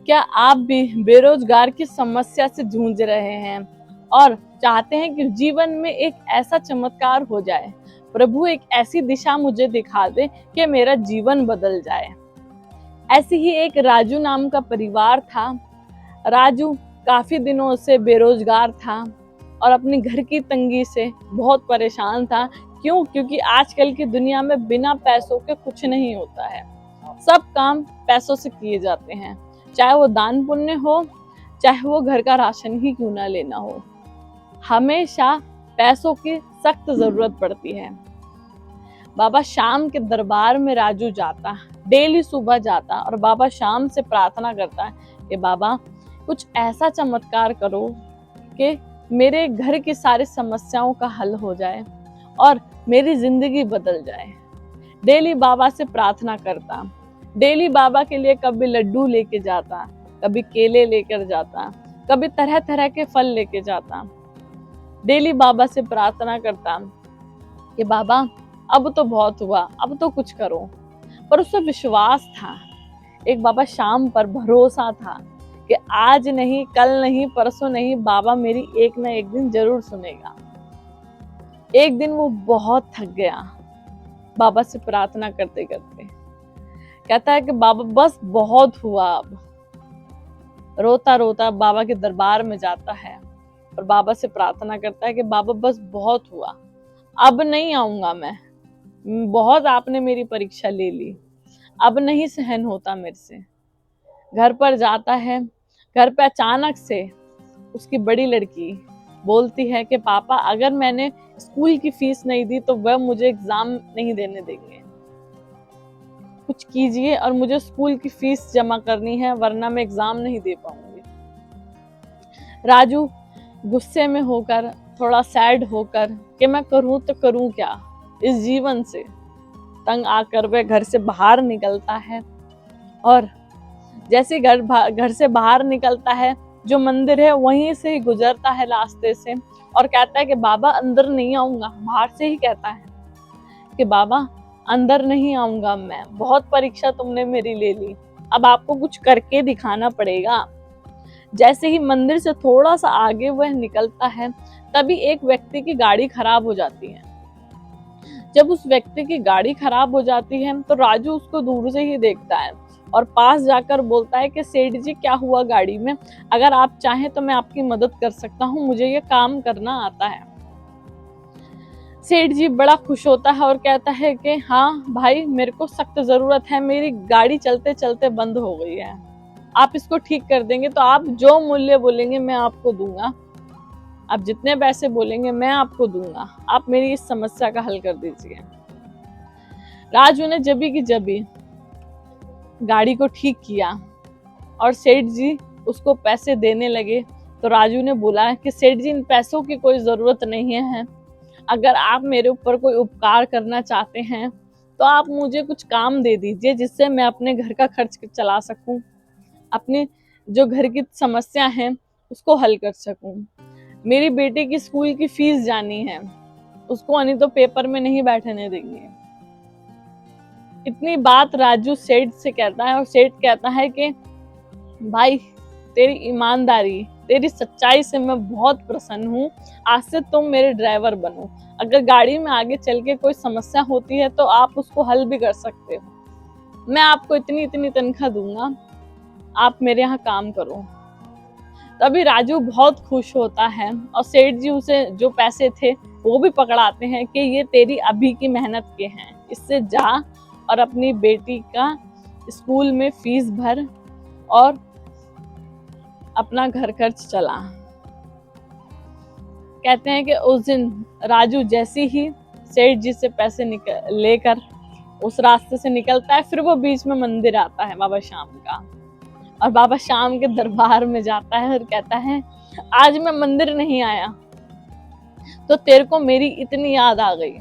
क्या आप भी बेरोजगार की समस्या से जूझ रहे हैं और चाहते हैं कि जीवन में एक ऐसा चमत्कार हो जाए, प्रभु एक ऐसी दिशा मुझे दिखा दे कि मेरा जीवन बदल जाए। ऐसी ही एक राजू नाम का परिवार था। राजू काफी दिनों से बेरोजगार था और अपनी घर की तंगी से बहुत परेशान था। क्योंकि आजकल की दुनिया में बिना पैसों के कुछ नहीं होता है। सब काम पैसों से किए जाते हैं, चाहे वो दान पुण्य हो, चाहे वो घर का राशन ही क्यों ना लेना हो। हमेशा पैसों की सख्त जरूरत पड़ती है। बाबा शाम के दरबार में राजू जाता, डेली सुबह जाता और बाबा शाम से प्रार्थना करता है कि बाबा कुछ ऐसा चमत्कार करो कि मेरे घर की सारी समस्याओं का हल हो जाए और मेरी जिंदगी बदल जाए। डेली बाबा से प्रार्थना करता, डेली बाबा के लिए कभी लड्डू लेके जाता, कभी केले लेकर जाता, कभी तरह तरह के फल लेके जाता। डेली बाबा से प्रार्थना करता कि बाबा अब तो बहुत हुआ, अब तो कुछ करो। पर उससे विश्वास था, एक बाबा शाम पर भरोसा था कि आज नहीं, कल नहीं, परसों नहीं, बाबा मेरी एक ना एक दिन जरूर सुनेगा। एक दिन वो बहुत थक गया बाबा से प्रार्थना करते करते। कहता है कि बाबा बस बहुत हुआ अब। रोता रोता बाबा के दरबार में जाता है और बाबा से प्रार्थना करता है कि बाबा बस बहुत हुआ, अब नहीं आऊंगा मैं, बहुत आपने मेरी परीक्षा ले ली, अब नहीं सहन होता मेरे से। घर पर जाता है, घर पे अचानक से उसकी बड़ी लड़की बोलती है कि पापा अगर मैंने स्कूल की फीस नहीं दी तो वह मुझे एग्जाम नहीं देने देंगे, कुछ कीजिए और मुझे स्कूल की फीस जमा करनी है वरना मैं एग्जाम नहीं दे पाऊंगी। राजू गुस्से में होकर, थोड़ा सैड होकर कि मैं करूं तो करूं क्या, इस जीवन से तंग आकर वह घर से बाहर निकलता है। और जैसे घर से बाहर निकलता है, जो मंदिर है वहीं से ही गुजरता है रास्ते से और कहता है कि बाबा अंदर नहीं आऊंगा। बाहर से ही कहता है कि बाबा अंदर नहीं आऊंगा मैं, बहुत परीक्षा तुमने मेरी ले ली, अब आपको कुछ करके दिखाना पड़ेगा। जैसे ही मंदिर से थोड़ा सा आगे वह निकलता है, तभी एक व्यक्ति की गाड़ी खराब हो जाती है। जब उस व्यक्ति की गाड़ी खराब हो जाती है तो राजू उसको दूर से ही देखता है और पास जाकर बोलता है कि सेठ जी क्या हुआ गाड़ी में, अगर आप चाहें तो मैं आपकी मदद कर सकता हूँ, मुझे ये काम करना आता है। सेठ जी बड़ा खुश होता है और कहता है कि हाँ भाई मेरे को सख्त जरूरत है, मेरी गाड़ी चलते चलते बंद हो गई है, आप इसको ठीक कर देंगे तो आप जो मूल्य बोलेंगे मैं आपको दूंगा, आप जितने पैसे बोलेंगे मैं आपको दूंगा, आप मेरी इस समस्या का हल कर दीजिए। राजू ने जबी की जबी गाड़ी को ठीक किया और सेठ जी उसको पैसे देने लगे। तो राजू ने बोला कि सेठ जी इन पैसों की कोई जरूरत नहीं है, अगर आप मेरे ऊपर कोई उपकार करना चाहते हैं तो आप मुझे कुछ काम दे दीजिए जिससे मैं अपने घर का खर्च चला सकूं, अपने जो घर की समस्या है उसको हल कर सकूं। मेरी बेटी की स्कूल की फीस जानी है, उसको नहीं तो पेपर में नहीं बैठने देंगे। इतनी बात राजू सेठ से कहता है और सेठ कहता है कि भाई तेरी ईमानदारी, तेरी सच्चाई से मैं बहुत प्रसन्न हूँ, आज से तुम मेरे ड्राइवर बनो, अगर गाड़ी में आगे चल के कोई समस्या होती है तो आप उसको हल भी कर सकते हो, मैं आपको इतनी इतनी तनख्वाह दूंगा, आप मेरे यहाँ काम करो। तभी राजू बहुत खुश होता है और सेठ जी उसे जो पैसे थे वो भी पकड़ाते हैं कि ये तेरी अभी की मेहनत के हैं, इससे जा और अपनी बेटी का स्कूल में फीस भर और अपना घर खर्च चला। कहते हैं कि उस दिन राजू जैसे ही सेठ जी से पैसे लेकर उस रास्ते से निकलता है, फिर वो बीच में मंदिर आता है बाबा शाम का और बाबा शाम के दरबार में जाता है और कहता है आज मैं मंदिर नहीं आया तो तेरे को मेरी इतनी याद आ गई,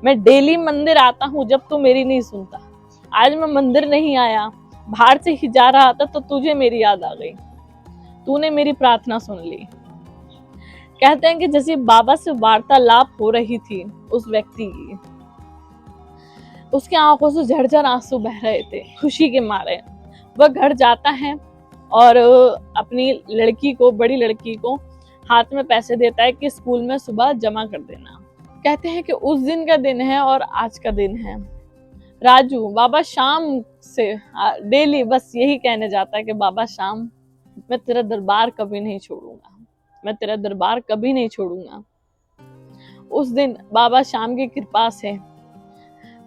मैं डेली मंदिर आता हूँ जब तू मेरी नहीं सुनता, आज मैं मंदिर नहीं आया, बाहर से ही जा रहा था तो तुझे मेरी याद आ गई, तूने मेरी प्रार्थना सुन ली। कहते हैं कि जैसे बाबा से वार्तालाप हो रही थी उस व्यक्ति की, उसके आंखों से झरझर आंसू बह रहे थे खुशी के मारे। वह घर जाता है और अपनी लड़की को, बड़ी लड़की को हाथ में पैसे देता है कि स्कूल में सुबह जमा कर देना। कहते हैं कि उस दिन का दिन है और आज का दिन है। राजू बाबा शाम से डेली बस यही कहने जाता है कि बाबा शाम, मैं तेरा दरबार कभी नहीं छोड़ूंगा, मैं तेरा दरबार कभी नहीं छोड़ूंगा। उस दिन बाबा शाम की कृपा से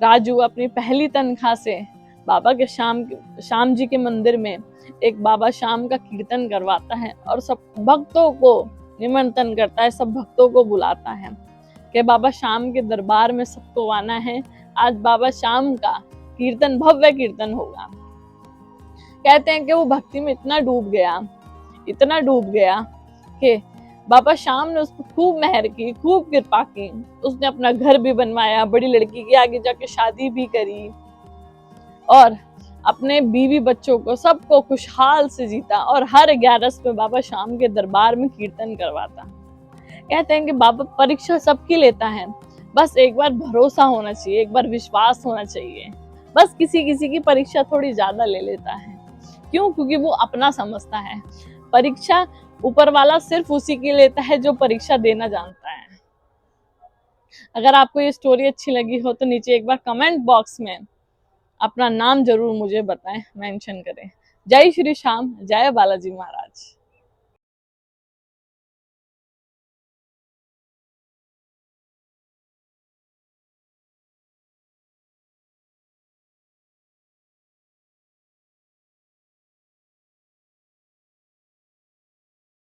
राजू अपनी पहली तनख्वाह से बाबा के शाम जी के मंदिर में एक बाबा शाम का कीर्तन करवाता है और सब भक्तों को निमंत्रण करता है, सब भक्तों को बुलाता है कि बाबा शाम के दरबार में सबको आना है, आज बाबा शाम का कीर्तन, भव्य कीर्तन होगा। कहते हैं कि वो भक्ति में इतना डूब गया कि बाबा शाम ने उसको खूब मेहर की, खूब कृपा की। उसने अपना घर भी बनवाया, बड़ी लड़की की आगे जाके शादी भी करी और अपने बीवी बच्चों को सबको खुशहाल से जीता और हर 11 में बाबा शाम के दरबार में कीर्तन करवाता। कहते हैं कि बाबा परीक्षा सबकी लेता है, बस एक बार भरोसा होना चाहिए, एक बार विश्वास होना चाहिए। बस किसी किसी की परीक्षा थोड़ी ज्यादा ले लेता है। क्यों? क्योंकि वो अपना समझता है। परीक्षा ऊपर वाला सिर्फ उसी की लेता है जो परीक्षा देना जानता है। अगर आपको ये स्टोरी अच्छी लगी हो तो नीचे एक बार कमेंट बॉक्स में अपना नाम जरूर मुझे बताएं, मेंशन करें। जय श्री श्याम, जय बालाजी महाराज।